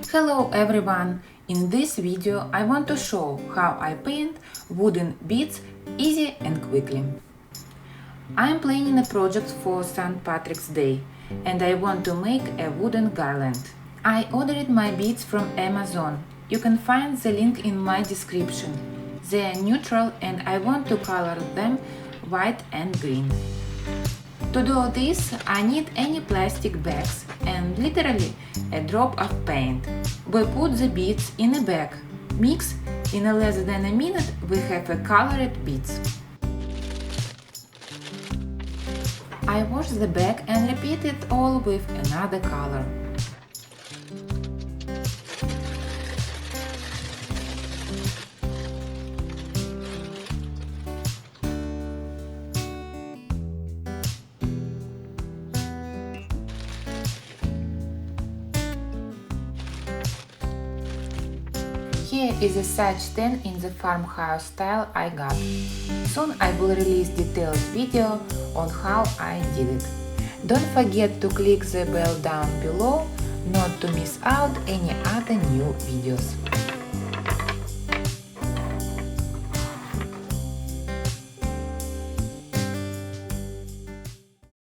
Hello everyone! In this video I want to show how I paint wooden beads easy and quickly. I am planning a project for St. Patrick's Day and I want to make a wooden garland. I ordered my beads from Amazon. You can find the link in my description. They are neutral and I want to color them white and green. To do this, I need any plastic bags and literally a drop of paint. We put the beads in a bag. Mix. In less than a minute we have a colored beads. I wash the bag and repeat it all with another color. Here is a such 10 in the farmhouse style I got. Soon I will release detailed video on how I did it. Don't forget to click the bell down below not to miss out any other new videos.